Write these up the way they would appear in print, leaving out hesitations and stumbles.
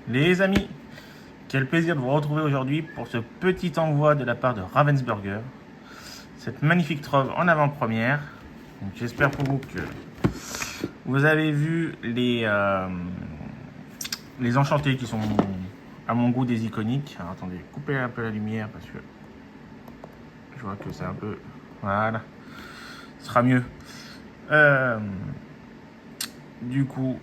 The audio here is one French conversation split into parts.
Les amis, quel plaisir de vous retrouver aujourd'hui pour ce petit envoi de la part de Ravensburger. Cette magnifique trove en avant-première. J'espère pour vous que vous avez vu les enchantés qui sont à mon goût des iconiques. Alors attendez, coupez un peu la lumière parce que je vois que c'est un peu... Voilà, ce sera mieux. Du coup,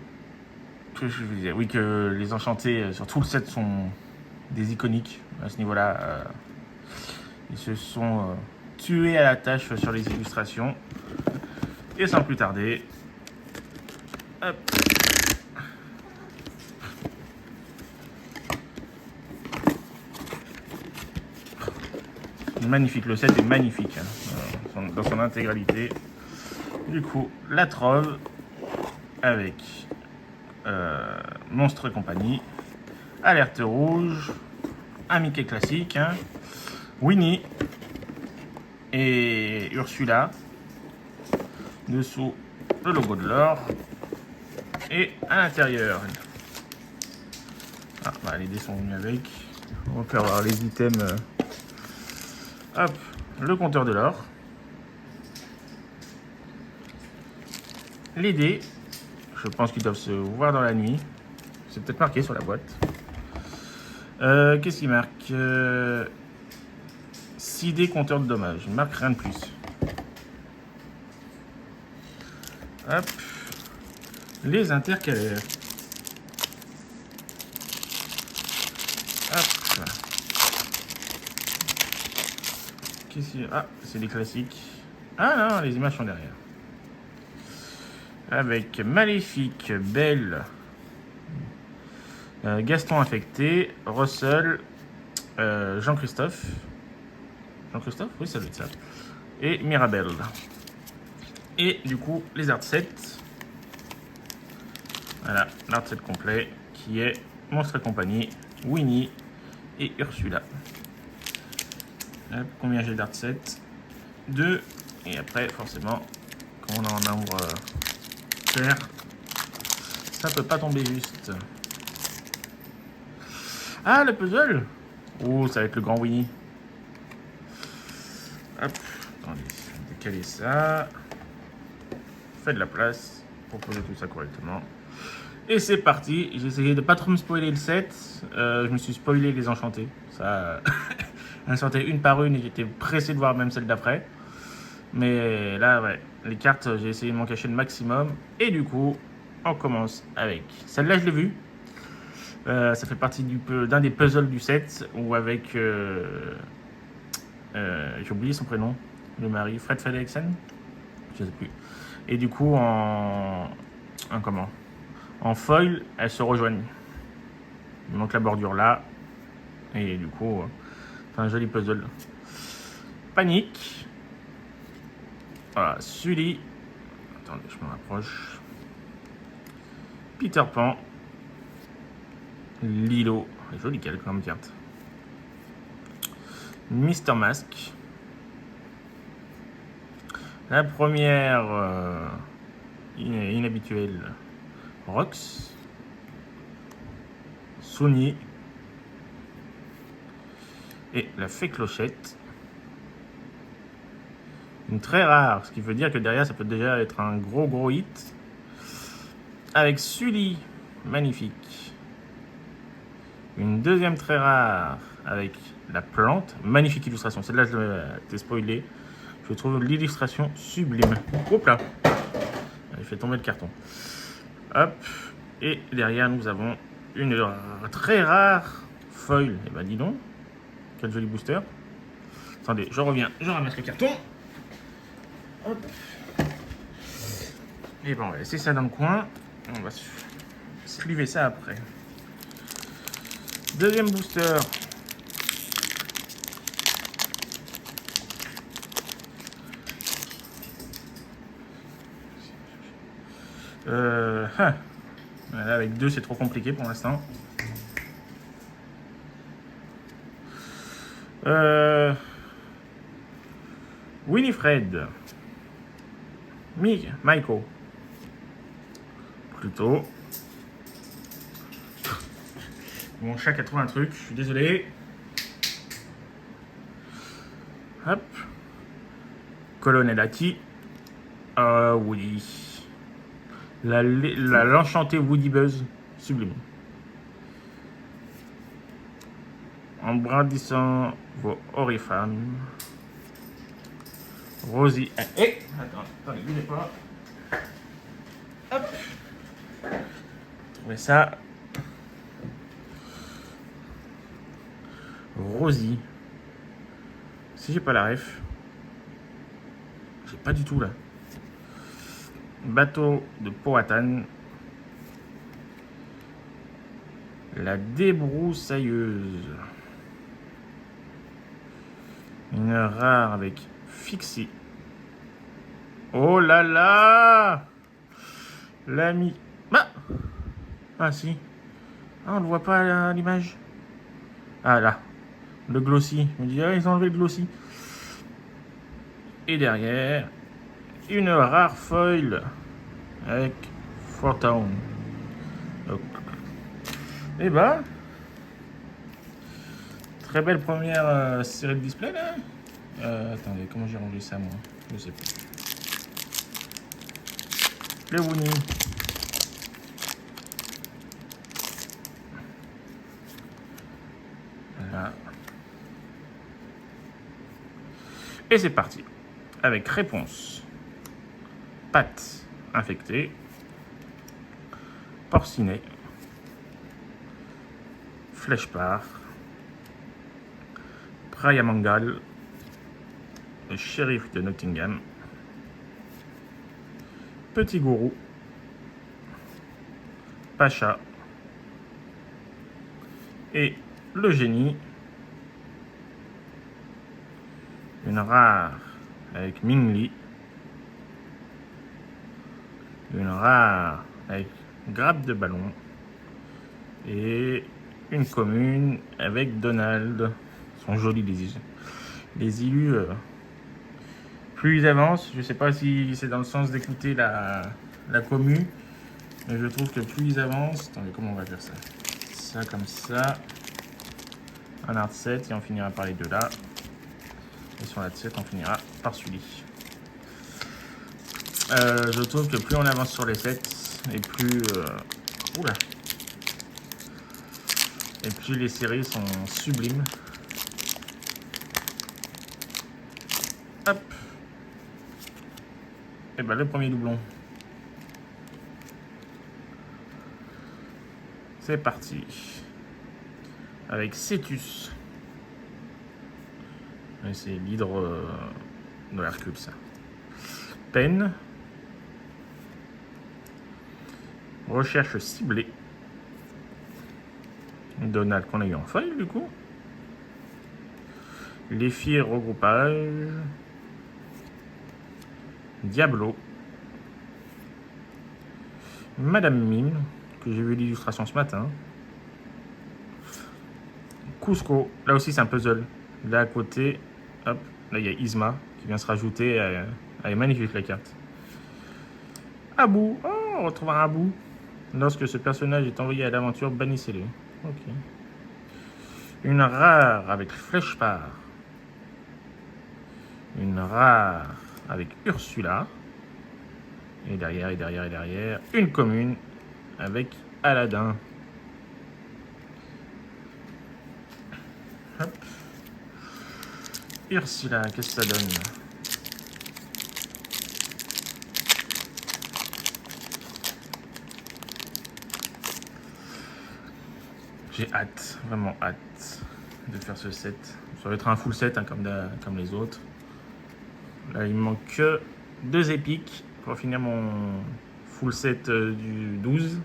que je vous disais, oui, que les enchantés sur tout le set sont des iconiques à ce niveau-là. Ils se sont tués à la tâche sur les illustrations. Et sans plus tarder, hop. Magnifique, le set est magnifique hein, dans son intégralité. Du coup, la trove avec Monstre et compagnie, Alerte rouge, un Mickey classique, hein, Winnie et Ursula. Dessous, le logo de l'or. Et à l'intérieur, les dés sont venus avec. On peut avoir les items. Hop, le compteur de l'or. Les dés, je pense qu'ils doivent se voir dans la nuit. C'est peut-être marqué sur la boîte. Qu'est-ce qu'il marque 6 dés compteur de dommages. Il marque rien de plus. Hop, les intercalaires. Hop. Qu'est-ce qu'il y a? Ah, c'est des classiques. Ah non, les images sont derrière. Avec Maléfique, Belle, Gaston infecté, Russell, Jean-Christophe. Jean-Christophe? Oui, ça doit être ça. Et Mirabelle. Et du coup, les art sets. Voilà, l'art set complet qui est Monstre et compagnie, Winnie et Ursula. Hop, combien j'ai d'art set? 2. Et après, forcément, comme on a un nombre pair, ça peut pas tomber juste. Ah, le puzzle! Oh, ça va être le grand Winnie. Hop, attendez, je vais décaler ça. Faites de la place pour poser tout ça correctement. Et c'est parti. J'ai essayé de pas trop me spoiler le set. Je me suis spoilé les enchantés. Ça, elles sortaient une par une et j'étais pressé de voir même celle d'après. Mais là, ouais, les cartes, j'ai essayé de m'en cacher le maximum. Et du coup, on commence avec celle-là, je l'ai vue. Ça fait partie d'un des puzzles du set où avec j'ai oublié son prénom, le mari, Fred Frederiksen, je sais plus. Et du coup en foil, elles se rejoignent. Donc la bordure là, et du coup, c'est un joli puzzle. Panique. Voilà, Sully. Attendez, je me rapproche. Peter Pan. Lilo. Joli calque comme carte. Mister Mask. La première inhabituelle, Rox. Sony. Et la fée clochette. Une très rare, ce qui veut dire que derrière ça peut déjà être un gros hit. Avec Sully, magnifique. Une deuxième très rare avec la plante, magnifique illustration. Celle-là, je t'ai spoilé. Je trouve l'illustration sublime. Hop là, j'ai fait tomber le carton. Hop, et derrière nous avons une très rare foil. Et ben dis donc, quel joli booster. Attendez, je reviens, je ramasse le carton. Hop. Et bon, on va laisser ça dans le coin. On va sliver ça après. Deuxième booster. Voilà, avec 2, c'est trop compliqué pour l'instant. Winifred. Michael. Plutôt. Mon chat qui a trouvé un truc, je suis désolé. Hop. Colonellati. Woody. L'enchanté Woody Buzz. Sublime. En brandissant vos oriflammes. Rosie. Attendez, bougez pas. Hop. Trouvez ça. Rosie. Si j'ai pas la ref. J'ai pas du tout là. Bateau de Powhatan. La débroussailleuse. Une rare avec Fixie. Oh là là! L'ami. Ah si. Ah, on ne voit pas à l'image. Ah là. Le glossy. Je me dis, ah, ils ont enlevé le glossy. Et derrière, une rare foil avec Fortown. Et bah, très belle première série de display là. Attendez, comment j'ai rangé ça moi? Je sais plus. Le Woonie. Là. Et c'est parti. Avec réponse. Pâte infectée. Porcinet. Flèche-part. Praya Mangal. Le shérif de Nottingham. Petit gourou. Pacha. Et le génie. Une rare avec Mingli. Une rare avec grappe de ballon. Et une commune avec Donald. Ils sont jolis les illus. Plus ils avancent, je sais pas si c'est dans le sens d'écouter la commu, mais je trouve que plus ils avancent. Attendez, comment on va faire ça? Ça comme ça. Un art 7 et on finira par les deux là. Et sur la 7 on finira par celui-ci. Je trouve que plus on avance sur les 7 et plus oula, et plus les séries sont sublimes. Hop. Et ben le premier doublon. C'est parti. Avec Cetus. C'est l'hydre de l'Hercule ça. Peine. Recherche ciblée. Donald qu'on a eu en feuille du coup. Les filles regroupage. Diablo. Madame Mime, que j'ai vu l'illustration ce matin. Cusco, là aussi c'est un puzzle. Là à côté, hop, là il y a Isma qui vient se rajouter. Elle est magnifique la carte. Abou, oh, on retrouve un Abou. Lorsque ce personnage est envoyé à l'aventure, bannissez-le. Ok. Une rare avec Flèche-part. Une rare avec Ursula. Et derrière, une commune avec Aladdin. Hop. Ursula, qu'est-ce que ça donne? J'ai hâte, vraiment hâte de faire ce set. Ça va être un full set hein, comme les autres. Là, il me manque que 2 épiques pour finir mon full set du 12.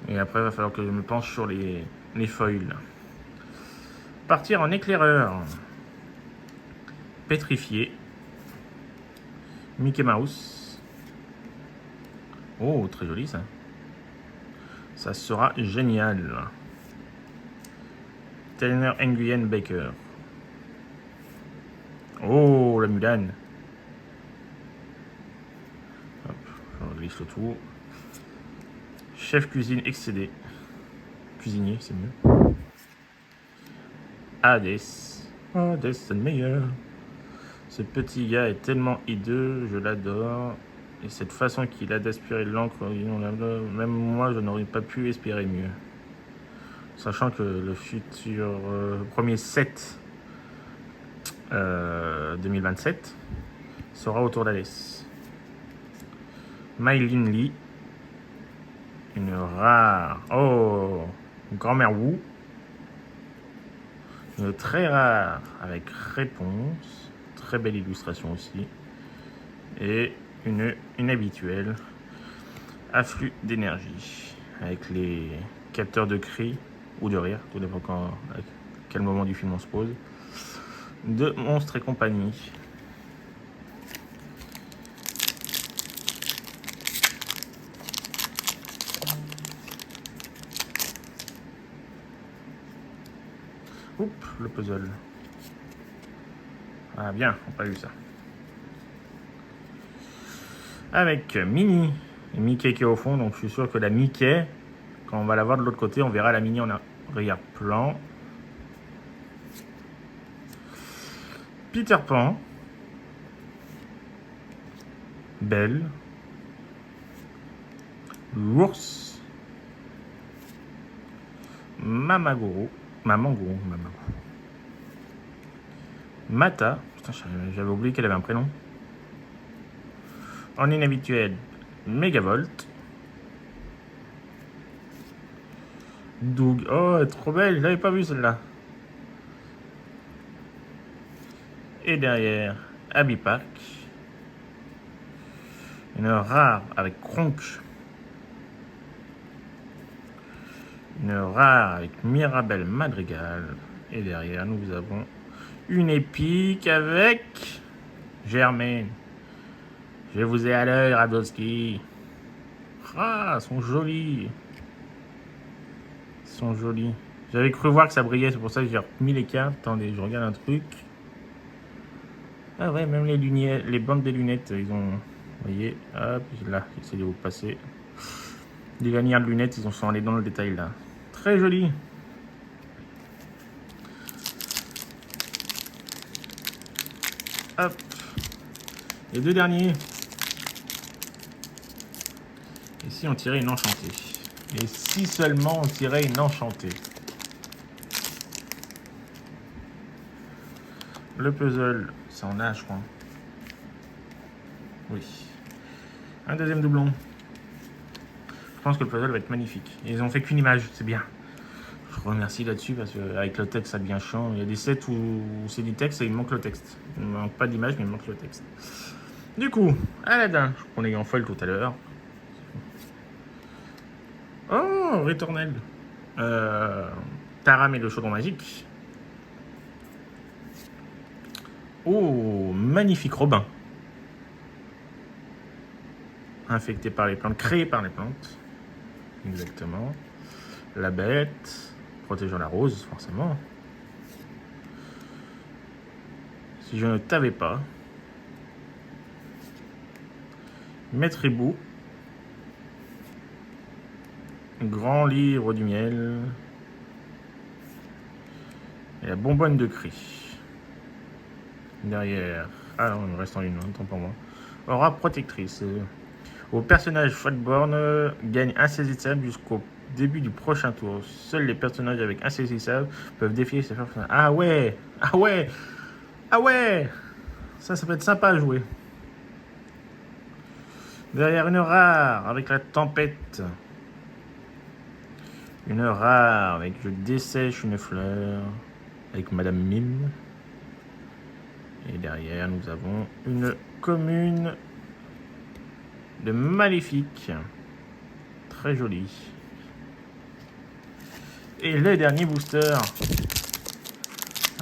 Et après, il va falloir que je me penche sur les foils. Partir en éclaireur. Pétrifié. Mickey Mouse. Oh, très joli ça. Ça sera génial. Tanner Nguyen Baker. Oh, la Mulan. Hop, je glisse le tout. Chef cuisine excédé. cuisinier, c'est mieux. Hades. Hades, c'est le meilleur. Ce petit gars est tellement hideux, je l'adore. Et cette façon qu'il a d'aspirer l'encre, même moi, je n'aurais pas pu espérer mieux. Sachant que le futur premier set 2027 sera autour d'Hadès. Mylin Lee. Une rare. Oh, grand-mère Wu. Une très rare avec réponse. Très belle illustration aussi. Et une habituelle. Afflux d'énergie. Avec les capteurs de cris ou de rire. Tout dépend à quel moment du film on se pose. De Monstres et compagnie. Oups, le puzzle. Ah bien, on n'a pas vu ça. Avec Minnie et Mickey qui est au fond, donc je suis sûr que la Mickey, quand on va la voir de l'autre côté, on verra la Minnie en arrière-plan. Peter Pan. Belle. L'ours. Mamagoro. Mamangoro. Mata. Putain, j'avais oublié qu'elle avait un prénom. En inhabituel, Megavolt. Doug. Oh, elle est trop belle, je l'avais pas vue celle-là. Et derrière, Abby Park. Une rare avec Kronk. Une rare avec Mirabelle Madrigal. Et derrière, nous avons une épique avec Germaine. Je vous ai à l'œil, Radowski. Ah, elles sont jolies. Elles sont jolies. J'avais cru voir que ça brillait, c'est pour ça que j'ai remis les cartes. Attendez, je regarde un truc. Ah ouais, même les lunettes, les bandes des lunettes, ils ont... Vous voyez, hop, là, j'essaie de vous passer. Les lanières de lunettes, ils sont allés dans le détail là. Très joli. Hop. Les deux derniers. Et si on tirait une enchantée? Et si seulement on tirait une enchantée? Le puzzle, c'est en A, je crois. Oui. Un deuxième doublon. Je pense que le puzzle va être magnifique. Et ils ont fait qu'une image, c'est bien. Je remercie là-dessus parce qu'avec le texte, ça devient chiant. Il y a des sets où c'est du texte et il manque le texte. Il ne manque pas d'image, mais il manque le texte. Du coup, Aladdin, je prenais en foil tout à l'heure. Oh, Ritournelle. Taram et le chaudron magique. Oh, magnifique Robin. Infecté par les plantes, créé par les plantes. Exactement. La bête, protégeant la rose, forcément. Si je ne t'avais pas. Maître Hibou. Grand livre du miel. Et la bonbonne de cri. Derrière. Ah non, il me reste en une, tant pour moi. Aura protectrice. Au personnage Fatborn gagne insaisissable jusqu'au début du prochain tour. Seuls les personnages avec insaisissable peuvent défier ces forces. Ah ouais! Ah ouais! Ah ouais! Ça peut être sympa à jouer. Derrière une rare avec la tempête. Une rare avec je dessèche une fleur. Avec Madame Mime. Et derrière nous avons une commune de Maléfique. Très joli. Et le dernier booster.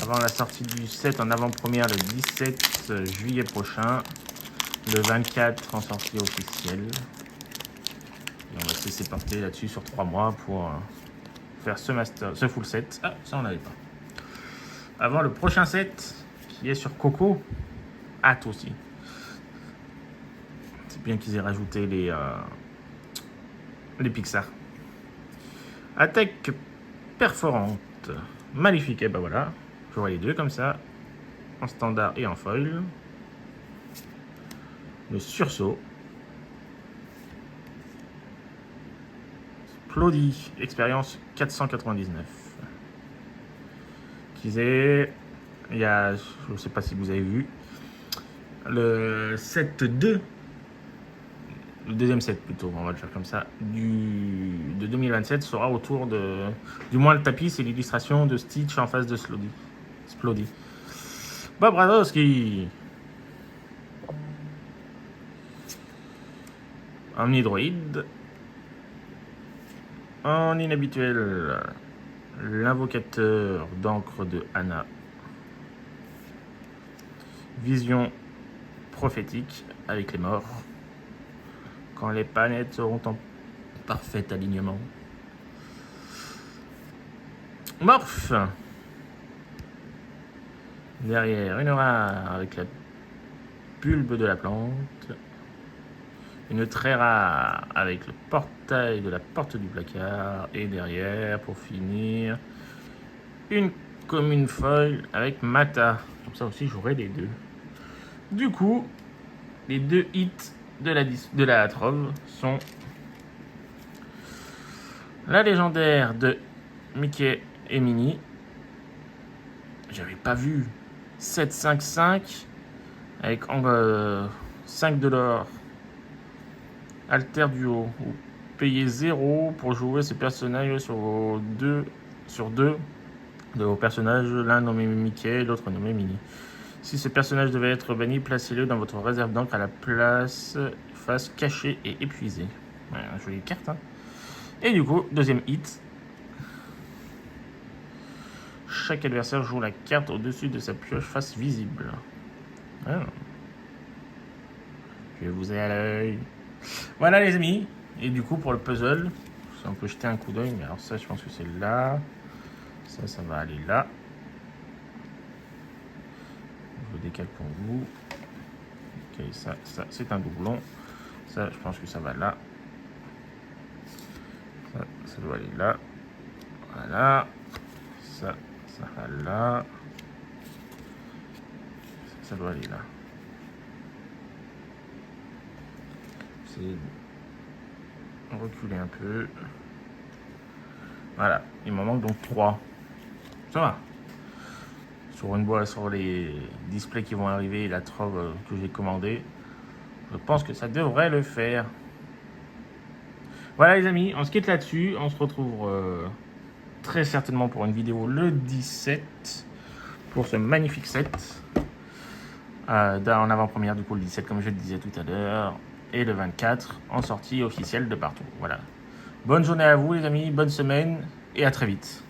Avant la sortie du set en avant-première le 17 juillet prochain. Le 24 en sortie officielle. Et on va se laisser porter là-dessus sur 3 mois pour faire ce full set. Ah, ça on n'avait pas. Avant le prochain set qui est sur Coco. Hâte aussi. C'est bien qu'ils aient rajouté les Pixar. Attaque perforante. Magnifique, et ben voilà. Je vois les deux comme ça, en standard et en foil. Le sursaut. Splody, expérience 499. Il y a, je ne sais pas si vous avez vu, le set 2, le deuxième set plutôt, on va le faire comme ça, de 2027 sera autour de, du moins le tapis, c'est l'illustration de Stitch en face de Splody. Bob Radowski. En hydroïde. En inhabituel, l'invocateur d'encre de Anna. Vision prophétique avec les morts. Quand les planètes seront en parfait alignement. Morph. Derrière, une rare avec la bulbe de la plante. Une très rare avec le portail de la porte du placard. Et derrière, pour finir, une commune foil avec Mata. Comme ça aussi, j'aurai les deux. Du coup, les deux hits de la trove sont la légendaire de Mickey et Minnie. J'avais pas vu. 755 avec 5 de l'or. Alter Duo. Vous payez 0 pour jouer ce personnage sur deux de vos personnages, l'un nommé Mickey, l'autre nommé Minnie. Si ce personnage devait être banni, placez-le dans votre réserve d'encre à la place face cachée et épuisée. Ouais, jolie carte, hein. Et du coup, deuxième hit. Chaque adversaire joue la carte au-dessus de sa pioche face visible. Ah. Je vous ai à l'œil. Voilà les amis. Et du coup pour le puzzle, on peut jeter un coup d'œil. Mais alors ça je pense que c'est là. Ça va aller là. Je le décale pour vous. Ok, ça c'est un doublon. Ça je pense que ça va là. Ça doit aller là. Voilà. Ça va là. Ça doit aller là. C'est reculer un peu. Voilà, il m'en manque donc 3. Ça va. Sur une boîte, sur les displays qui vont arriver et la trove que j'ai commandée, je pense que ça devrait le faire. Voilà les amis, on se quitte là-dessus. On se retrouve très certainement pour une vidéo le 17 pour ce magnifique set. En avant-première du coup le 17 comme je le disais tout à l'heure. Et le 24 en sortie officielle de partout. Voilà. Bonne journée à vous les amis, bonne semaine et à très vite.